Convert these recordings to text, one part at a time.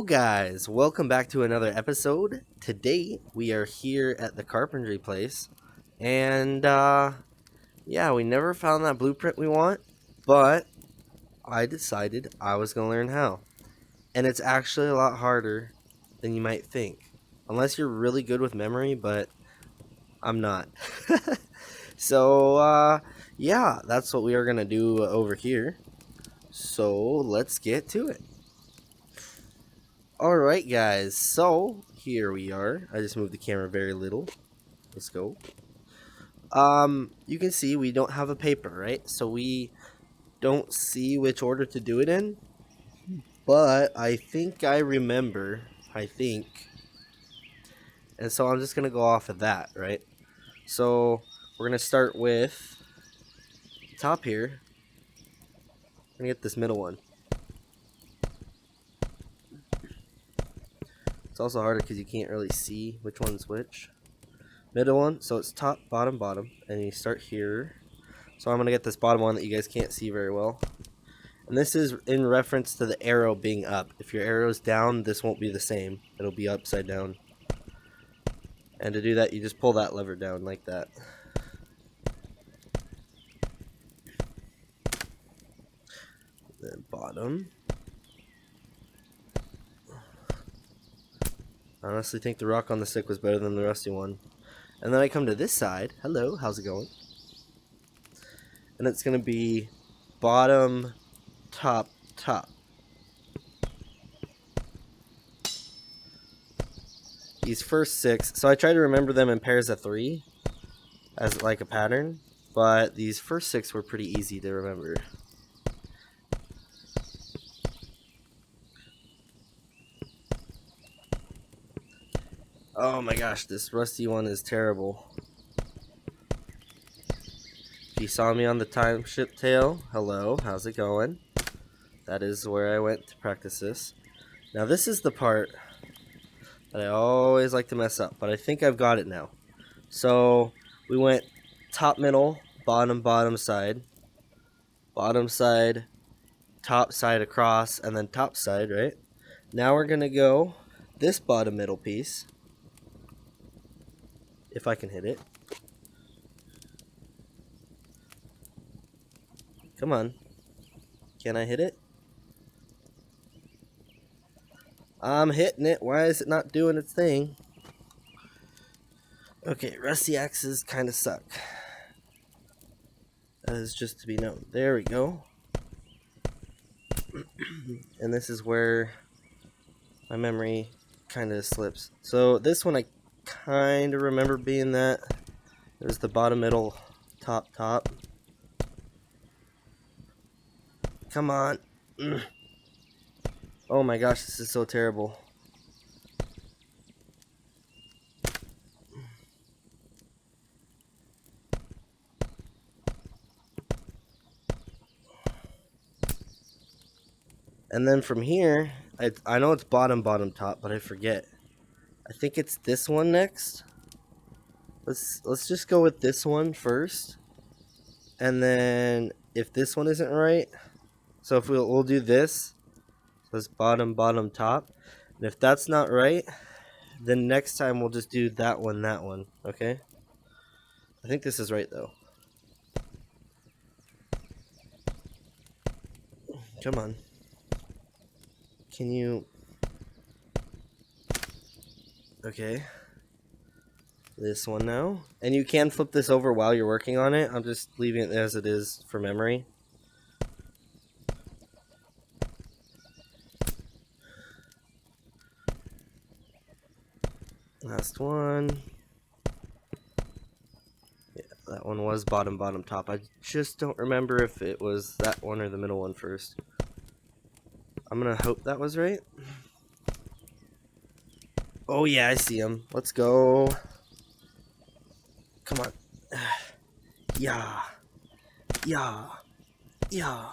Hello guys, welcome back to another episode. Today we are here at the carpentry place and yeah, we never found that blueprint we want, but I decided I was going to learn how. And it's actually a lot harder than you might think. Unless you're really good with memory, but I'm not. So yeah, that's what we are going to do over here. So let's get to it. Alright guys, so here we are. I just moved the camera very little. Let's go. You can see we don't have a paper, right? So we don't see which order to do it in. But I think I remember. And so I'm just going to go off of that, right? So we're going to start with top here. I'm going to get this middle one. It's also harder because you can't really see which one's which. Middle one, so it's top, bottom, bottom. And you start here. So I'm going to get this bottom one that you guys can't see very well. And this is in reference to the arrow being up. If your arrow's down, this won't be the same. It'll be upside down. And to do that, you just pull that lever down like that. Then bottom. I honestly think the rock on the stick was better than the rusty one. And then I come to this side. Hello, how's it going? And it's going to be bottom, top, top. These first six, so I try to remember them in pairs of 3 as like a pattern, but these first 6 were pretty easy to remember. Oh my gosh, this rusty one is terrible. If you saw me on the Township Tale, hello, how's it going? That is where I went to practice this. Now this is the part that I always like to mess up, but I think I've got it now. So we went top, middle, bottom, bottom side, top side across, and then top side, right? Now we're gonna go this bottom middle piece, if I can hit it. Come on, can I hit it? I'm hitting it. Why is it not doing its thing? Okay, rusty axes kind of suck. That is just to be known. There we go. And this is where my memory kind of slips. So this one I kind of remember being that. It was the bottom, middle, top, top. Come on. Oh my gosh, this is so terrible. And then from here, I know it's bottom, bottom, top, but I forget. I think it's this one next. Let's just go with this one first. And then if this one isn't right, so if we'll do this. So it's bottom, bottom, top. And if that's not right, then next time we'll just do that one, okay? I think this is right though. Come on. Can you... Okay. This one now. And you can flip this over while you're working on it. I'm just leaving it as it is for memory. Last one. Yeah, that one was bottom, bottom, top. I just don't remember if it was that one or the middle one first. I'm gonna hope that was right. Oh yeah, I see him. Let's go. Come on. Yeah. Yeah. Yeah.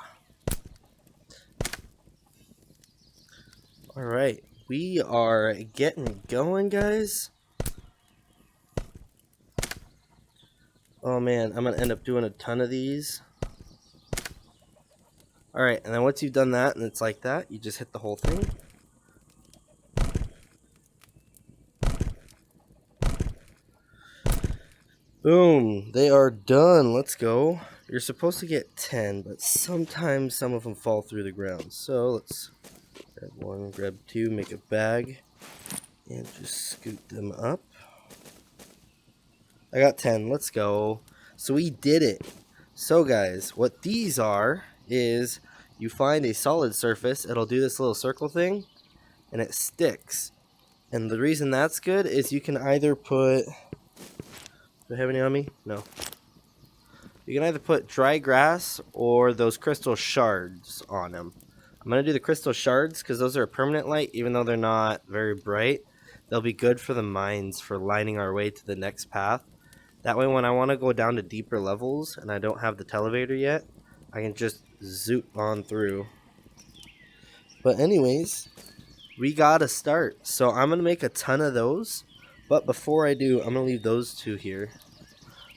Alright. We are getting going, guys. Oh man, I'm gonna end up doing a ton of these. Alright, and then once you've done that and it's like that, you just hit the whole thing. Boom. They are done. Let's go. You're supposed to get 10, but sometimes some of them fall through the ground. So let's grab 1, grab 2, make a bag, and just scoot them up. I got 10. Let's go. So we did it. So guys, what these are is you find a solid surface. It'll do this little circle thing, and it sticks. And the reason that's good is you can either put... Do I have any on me? No. You can either put dry grass or those crystal shards on them. I'm going to do the crystal shards because those are a permanent light, even though they're not very bright. They'll be good for the mines for lining our way to the next path. That way when I want to go down to deeper levels and I don't have the televator yet, I can just zoot on through. But anyways, we got to start. So I'm going to make a ton of those. But before I do, I'm going to leave those 2 here.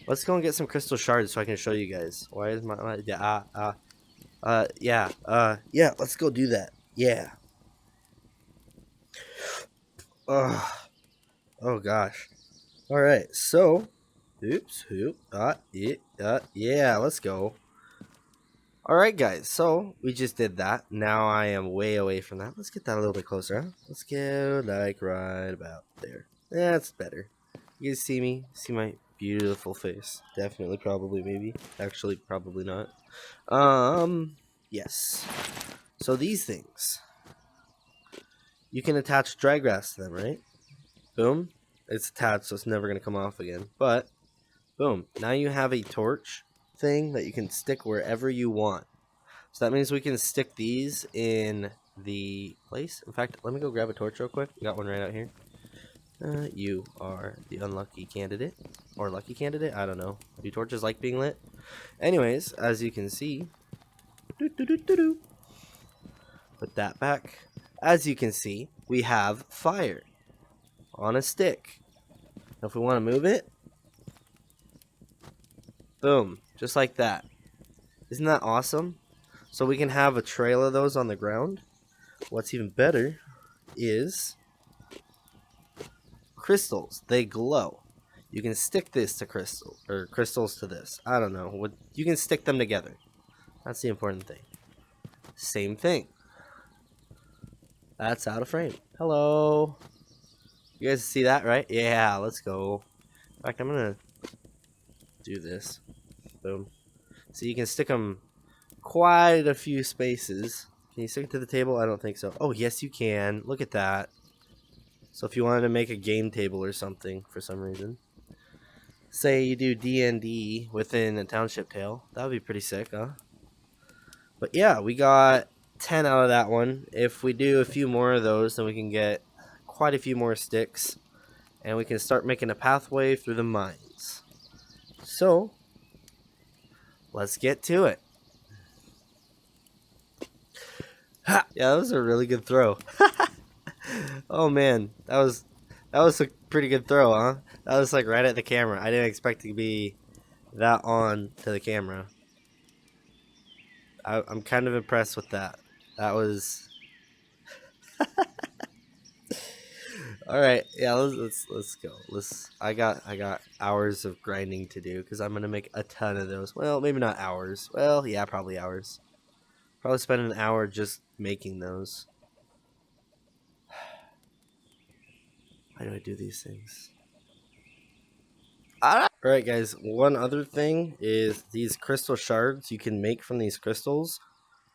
Let's go and get some crystal shards so I can show you guys. Why is my yeah, let's go do that. Yeah. Oh gosh. All right. So, yeah, let's go. All right, guys. So, we just did that. Now I am way away from that. Let's get that a little bit closer, huh? Let's go like right about there. That's better. You guys see me? See my beautiful face? Definitely, probably, maybe. Actually, probably not. Yes. So these things, you can attach dry grass to them, right? Boom. It's attached, so it's never going to come off again. But, boom. Now you have a torch thing that you can stick wherever you want. So that means we can stick these in the place. In fact, let me go grab a torch real quick. We got one right out here. You are the unlucky candidate. Or lucky candidate? I don't know. Do torches like being lit? Anyways, as you can see... Put that back. As you can see, we have fire on a stick. Now if we want to move it... Boom. Just like that. Isn't that awesome? So we can have a trail of those on the ground. What's even better is... crystals. They glow. You can stick this to crystals, or crystals to this. I don't know. You can stick them together. That's the important thing. Same thing. That's out of frame. Hello. You guys see that, right? Yeah, let's go. In fact, I'm going to do this. Boom. So you can stick them quite a few spaces. Can you stick it to the table? I don't think so. Oh, yes, you can. Look at that. So if you wanted to make a game table or something for some reason, say you do D&D within A Township Tale, that would be pretty sick, huh? But yeah, we got 10 out of that one. If we do a few more of those, then we can get quite a few more sticks, and we can start making a pathway through the mines. So, let's get to it. Ha! Yeah, that was a really good throw. Oh man, that was a pretty good throw, huh? That was like right at the camera. I didn't expect to be that on to the camera. I'm kind of impressed with that. That was... All right, yeah, let's go. I got hours of grinding to do because I'm gonna make a ton of those. Well, maybe not hours. Well, yeah, probably hours. Probably spend an hour just making those. Why do I do these things? Alright guys, one other thing is these crystal shards you can make from these crystals.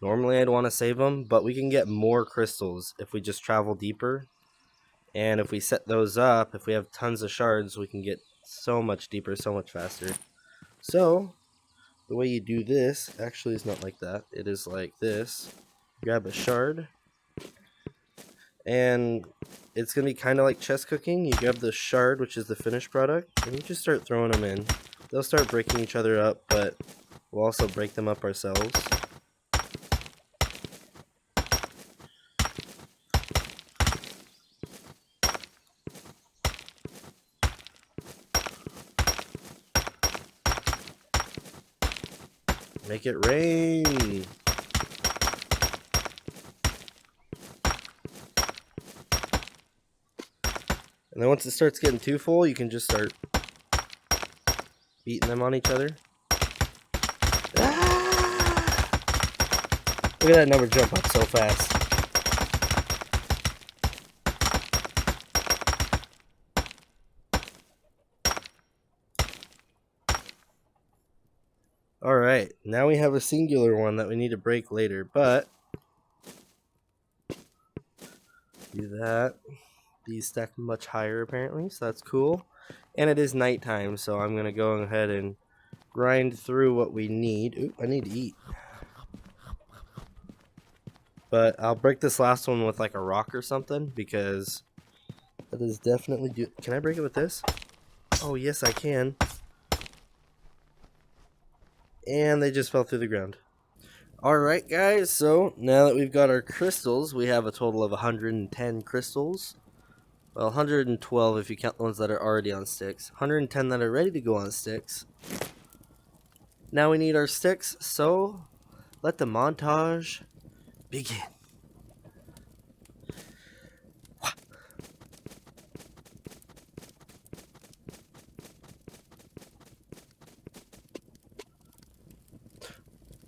Normally I'd want to save them, but we can get more crystals if we just travel deeper. And if we set those up, if we have tons of shards, we can get so much deeper, so much faster. So, the way you do this actually is not like that. It is like this. Grab a shard. And it's going to be kind of like chest cooking. You grab the shard, which is the finished product, and you just start throwing them in. They'll start breaking each other up, but we'll also break them up ourselves. Make it rain! And then once it starts getting too full, you can just start beating them on each other. Ah! Look at that number jump up so fast. Alright, now we have a singular one that we need to break later, but do that. These stack much higher apparently, so that's cool. And it is nighttime, so I'm going to go ahead and grind through what we need. Ooh, I need to eat. But I'll break this last one with like a rock or something, because that is definitely do. Can I break it with this? Oh, yes, I can. And they just fell through the ground. Alright, guys, so now that we've got our crystals, we have a total of 110 crystals. Well, 112 if you count the ones that are already on sticks. 110 that are ready to go on sticks. Now we need our sticks, so let the montage begin.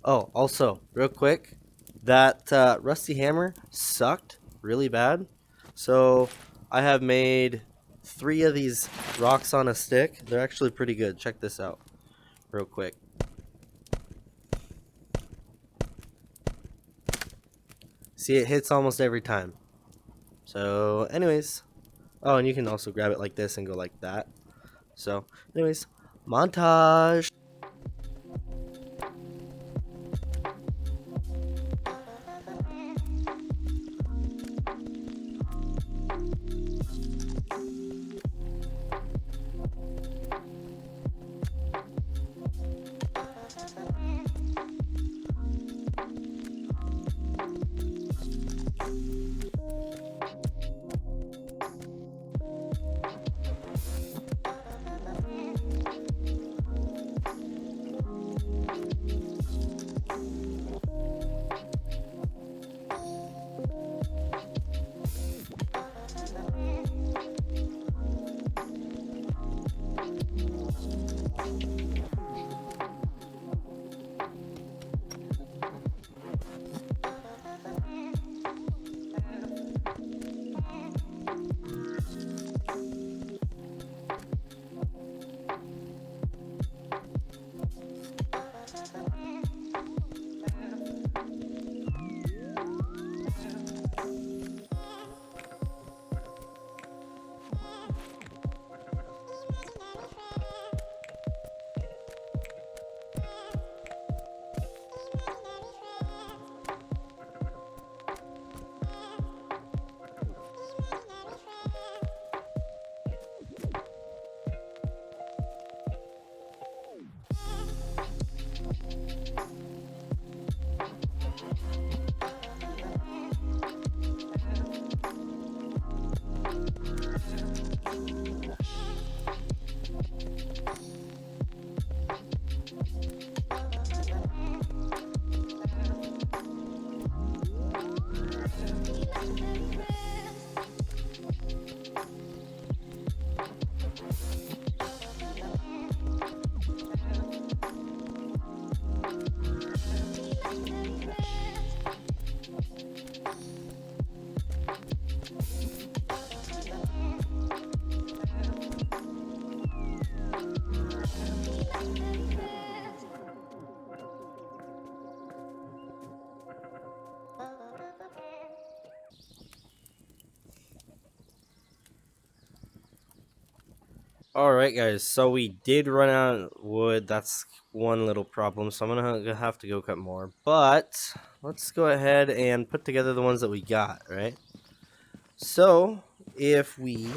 Oh, also, real quick, that rusty hammer sucked really bad. So I have made 3 of these rocks on a stick. They're actually pretty good. Check this out real quick. See, it hits almost every time. So anyways, oh, and you can also grab it like this and go like that. So anyways, montage. Alright, guys, so we did run out of wood. That's one little problem, so I'm gonna have to go cut more. But let's go ahead and put together the ones that we got, right? So if we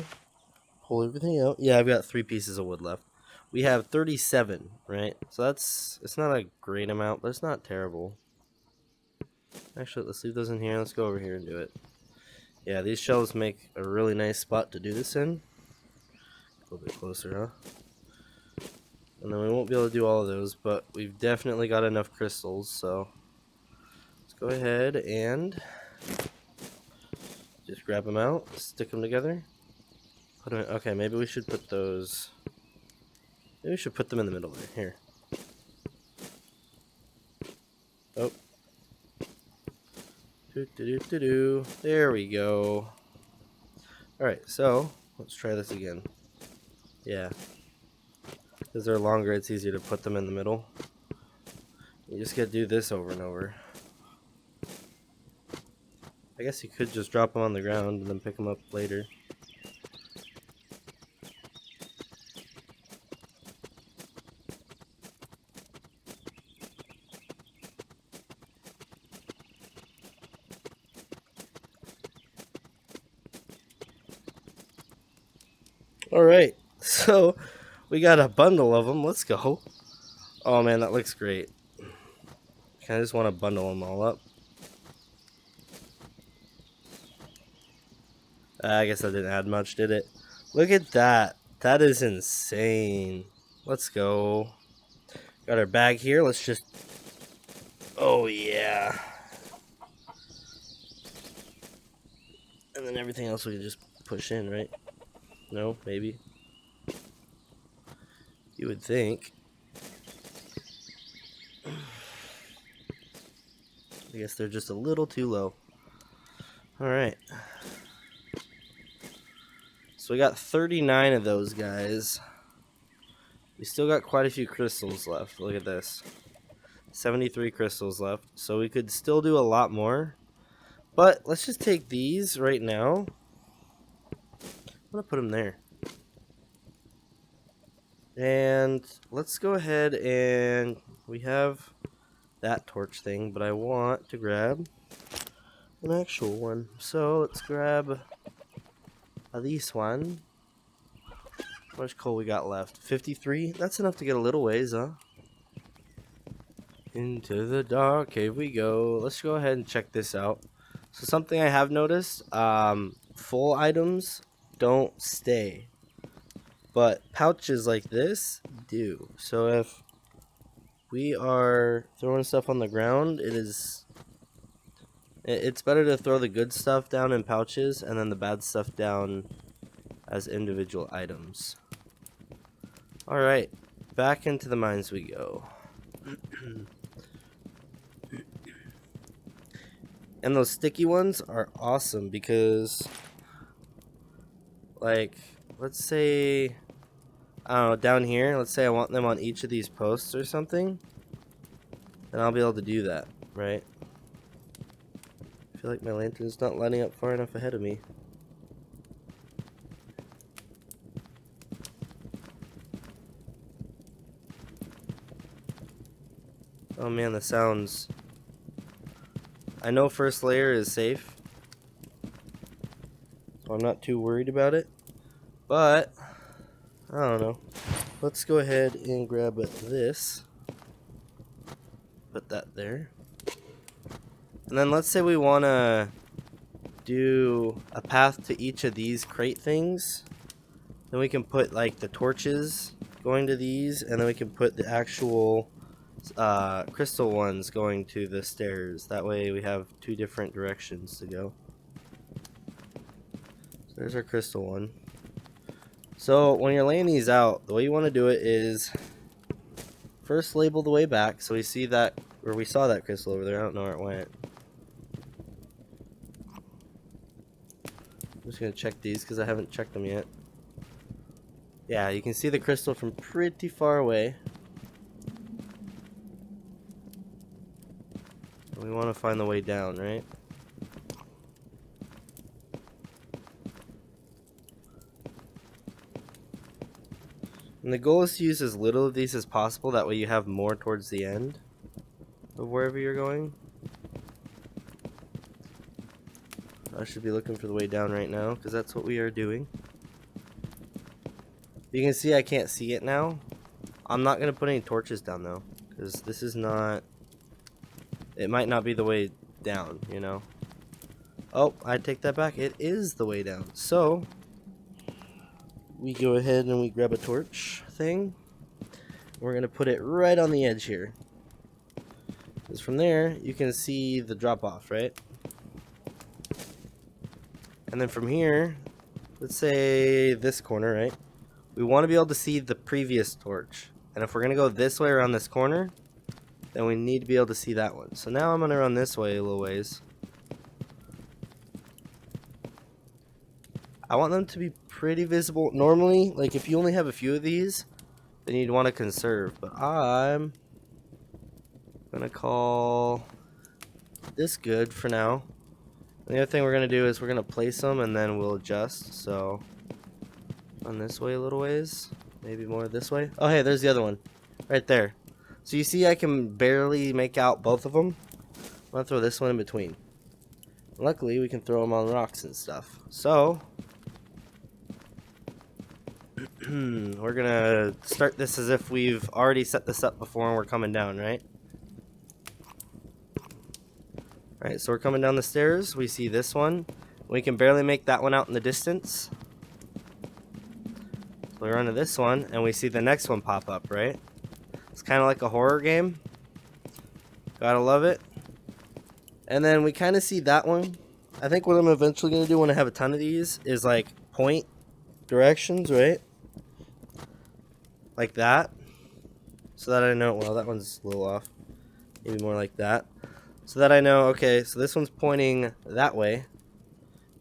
pull everything out, yeah, I've got 3 pieces of wood left. We have 37, right? So it's not a great amount, but it's not terrible. Actually, let's leave those in here. Let's go over here and do it. Yeah, these shelves make a really nice spot to do this in. A little bit closer, huh? And then we won't be able to do all of those, but we've definitely got enough crystals, so let's go ahead and just grab them out, stick them together. Put them in. Okay, maybe we should put those Maybe we should put them in the middle there. Here. Oh. There we go. Alright, so let's try this again. Yeah. Because they're longer, it's easier to put them in the middle. You just gotta do this over and over. I guess you could just drop them on the ground and then pick them up later. Alright, so we got a bundle of them. Let's go. Oh man, that looks great. I just want to bundle them all up. I guess that didn't add much, did it? Look at that. That is insane. Let's go. Got our bag here. Let's just... Oh, yeah. And then everything else we can just push in, right? No, maybe. You would think. I guess they're just a little too low. Alright. So we got 39 of those guys. We still got quite a few crystals left. Look at this. 73 crystals left. So we could still do a lot more. But let's just take these right now. I'm going to put them there. And let's go ahead and we have that torch thing, but I want to grab an actual one. So let's grab this one. How much coal we got left? 53? That's enough to get a little ways, huh? Into the dark cave we go. Let's go ahead and check this out. So something I have noticed, full items don't stay. But pouches like this do. So if we are throwing stuff on the ground, it's better to throw the good stuff down in pouches and then the bad stuff down as individual items. Alright, back into the mines we go. And those sticky ones are awesome because, like, let's say, I don't know, down here, let's say I want them on each of these posts or something, then I'll be able to do that, right? I feel like my lantern's not lining up far enough ahead of me. Oh man, the sounds. I know first layer is safe, so I'm not too worried about it, but I don't know. Let's go ahead and grab this. Put that there. And then let's say we want to do a path to each of these crate things. Then we can put like the torches going to these, and then we can put the actual crystal ones going to the stairs. That way we have two different directions to go. So there's our crystal one. So when you're laying these out, the way you want to do it is first label the way back, so we see that, or we saw that crystal over there. I don't know where it went. I'm just gonna check these because I haven't checked them yet. Yeah, you can see the crystal from pretty far away. We want to find the way down, right? And the goal is to use as little of these as possible, that way you have more towards the end of wherever you're going. I should be looking for the way down right now, because that's what we are doing. You can see I can't see it now. I'm not going to put any torches down though, because this is not... It might not be the way down, you know. Oh, I take that back. It is the way down. So we go ahead and we grab a torch thing. We're going to put it right on the edge here. Because from there, you can see the drop off, right? And then from here, let's say this corner, right? we want to be able to see the previous torch. And if we're going to go this way around this corner, then we need to be able to see that one. So now I'm going to run this way a little ways. I want them to be pretty visible. Normally, like if you only have a few of these, then you'd want to conserve. But I'm going to call this good for now. And the other thing we're going to do is we're going to place them and then we'll adjust. So run this way a little ways. Maybe more this way. Oh, hey, there's the other one. Right there. So you see I can barely make out both of them. I'm going to throw this one in between. Luckily, we can throw them on rocks and stuff. So we're going to start this as if we've already set this up before and we're coming down, right? Alright, so we're coming down the stairs. We see this one. We can barely make that one out in the distance. So we run to this one, and we see the next one pop up, right? It's kind of like a horror game. Gotta love it. And then we kind of see that one. I think what I'm eventually going to do when I have a ton of these is like point directions, right? Like that. So that I know, well, that one's a little off. Maybe more like that. So that I know, okay, so this one's pointing that way.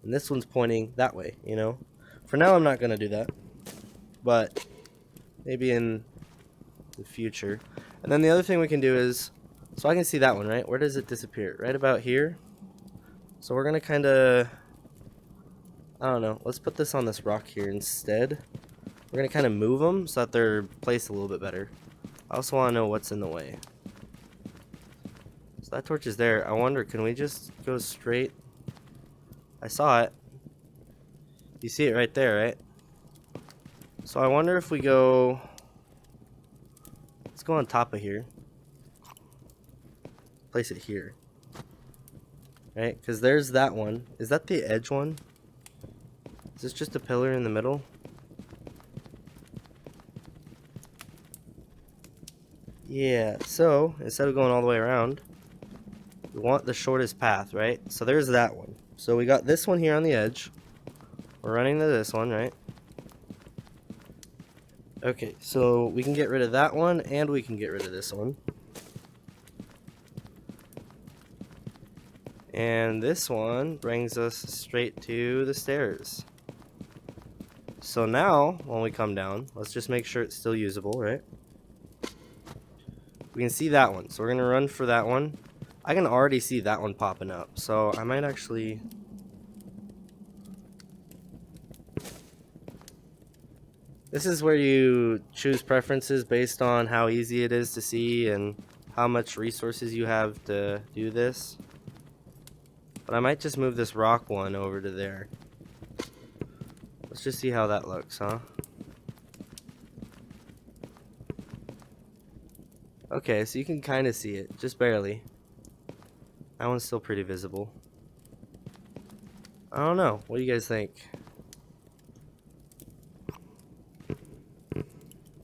And this one's pointing that way, you know? For now, I'm not going to do that. But maybe in the future. And then the other thing we can do is, so I can see that one, right? Where does it disappear? Right about here. So we're going to kind of, I don't know, let's put this on this rock here instead. We're going to kind of move them so that they're placed a little bit better. I also want to know what's in the way. So that torch is there. I wonder, can we just go straight? I saw it. You see it right there, right? So I wonder if we go, let's go on top of here. Place it here. Right? Because there's that one. Is that the edge one? Is this just a pillar in the middle? Yeah, so instead of going all the way around, we want the shortest path, right? So there's that one. So we got this one here on the edge. We're running to this one, right? Okay, so we can get rid of that one and we can get rid of this one. And this one brings us straight to the stairs. So now, when we come down, let's just make sure it's still usable, right? We can see that one, so we're going to run for that one. I can already see that one popping up, so I might actually... This is where you choose preferences based on how easy it is to see and how much resources you have to do this. But I might just move this rock one over to there. Let's just see how that looks, huh? Okay, so you can kind of see it, just barely. That one's still pretty visible. I don't know. What do you guys think?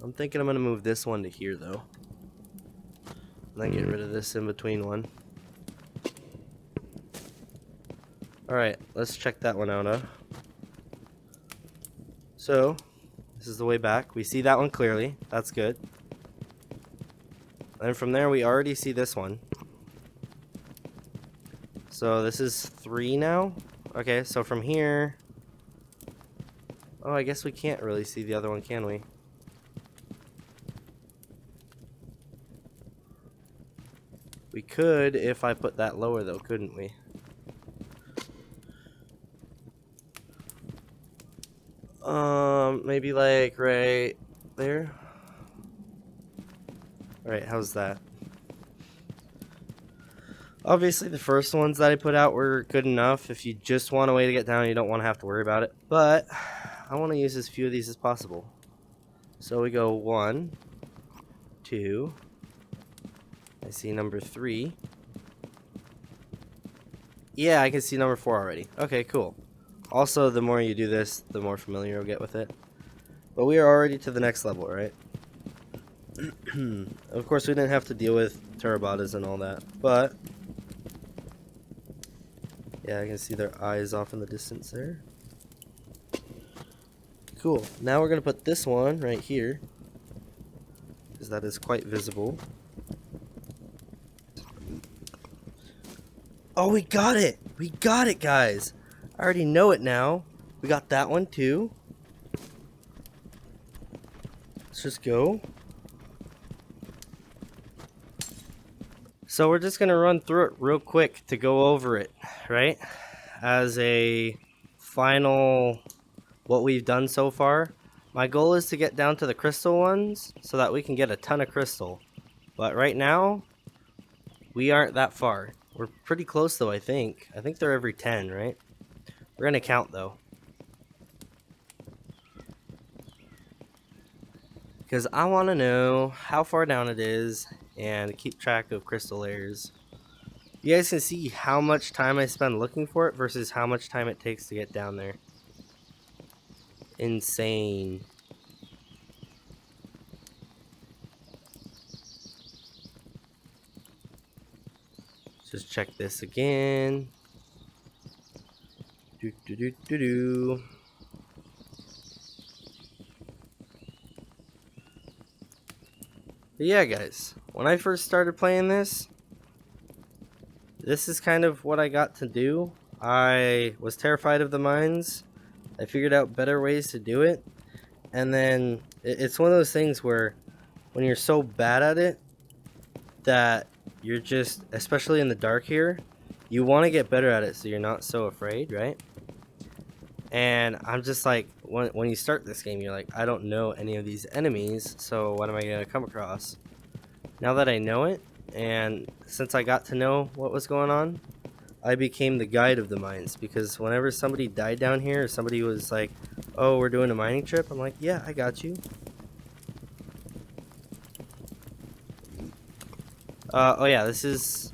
I'm thinking I'm going to move this one to here, though. And then get rid of this in between one. Alright, let's check that one out, huh? So, this is the way back. We see that one clearly. That's good. And from there, we already see this one. So, this is 3 now. Okay, so from here... Oh, I guess we can't really see the other one, can we? We could if I put that lower, though, couldn't we? Maybe like right there. Alright, how's that? Obviously, the first ones that I put out were good enough. If you just want a way to get down, you don't want to have to worry about it. But I want to use as few of these as possible. So we go 1, 2. I see number 3. Yeah, I can see number 4 already. Okay, cool. Also, the more you do this, the more familiar you'll get with it. But we are already to the next level, right? Of course, we didn't have to deal with Terabatas and all that, but... Yeah, I can see their eyes off in the distance there. Cool. Now we're going to put this one right here, because that is quite visible. Oh, we got it! We got it, guys! I already know it now. We got that one too. Let's just go. So we're just going to run through it real quick to go over it, right? As a final, what we've done so far. My goal is to get down to the crystal ones so that we can get a ton of crystal. But right now, we aren't that far. We're pretty close though, I think. I think they're every 10, right? We're going to count though. Because I want to know how far down it is and keep track of crystal layers. You guys can see how much time I spend looking for it versus how much time it takes to get down there. Insane. Just check this again. Do do do do do. But yeah, guys, when I first started playing this is kind of what I got to do. I was terrified of the mines. I figured out better ways to do it. And then it's one of those things where when you're so bad at it that you're just, especially in the dark here, you want to get better at it so you're not so afraid, right? And I'm just like, when you start this game, you're like, I don't know any of these enemies, so what am I going to come across? Now that I know it, and since I got to know what was going on, I became the guide of the mines, because whenever somebody died down here, or somebody was like, oh, we're doing a mining trip, I'm like, yeah, I got you. Oh yeah, this is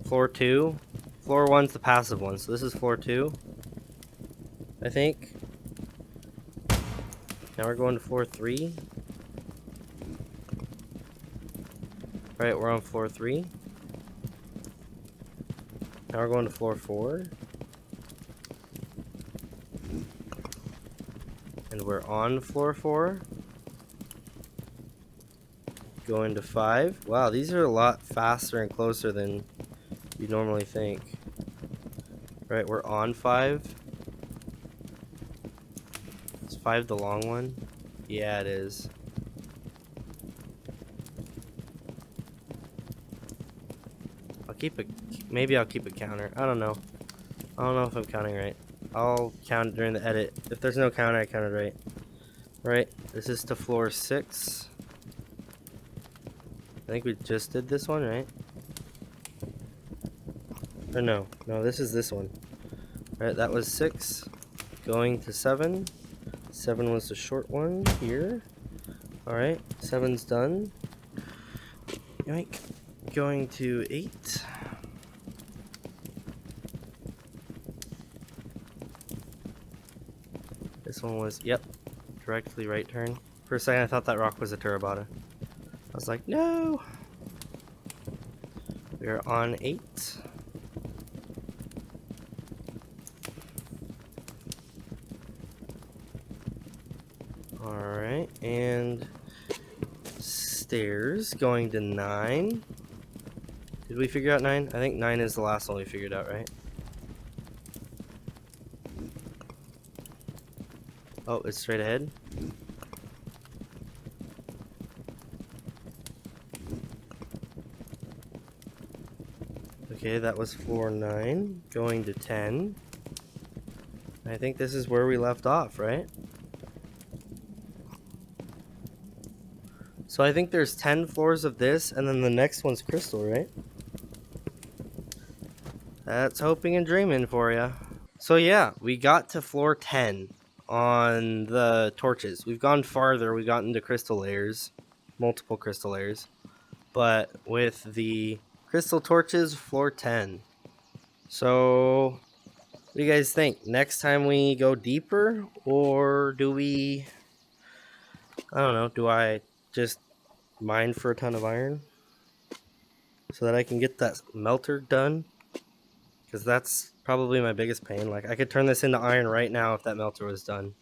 floor 2. Floor 1's the passive one, so this is floor 2, I think. Now we're going to floor 3. Right, we're on floor 3. Now we're going to floor 4. And we're on floor 4. Going to 5. Wow, these are a lot faster and closer than you normally think. Right, we're on 5. Is 5 the long one? Yeah, it is. Maybe I'll keep a counter. I don't know. I don't know if I'm counting right. I'll count during the edit. If there's no counter, I counted right. Right, this is to floor 6. I think we just did this one, right? Or no, this is this one. Right, that was 6. Going to 7. 7 was the short one here. Alright, 7's done. Yoink. Going to 8. This one was, yep, directly right turn. For a second I thought that rock was a Turabata. I was like, no! We are on 8. Alright, and stairs going to 9. Did we figure out 9? I think 9 is the last one we figured out, right? Oh, it's straight ahead. Okay, that was floor 9. Going to 10. I think this is where we left off, right? So I think there's 10 floors of this, and then the next one's crystal, right? That's hoping and dreaming for you. So yeah, we got to floor 10 on the torches. We've gone farther. We got into crystal layers, multiple crystal layers. But with the crystal torches, floor 10. So what do you guys think? Next time we go deeper, or do we, I don't know, do I just mine for a ton of iron so that I can get that melter done? Because that's probably my biggest pain. Like, I could turn this into iron right now if that melter was done.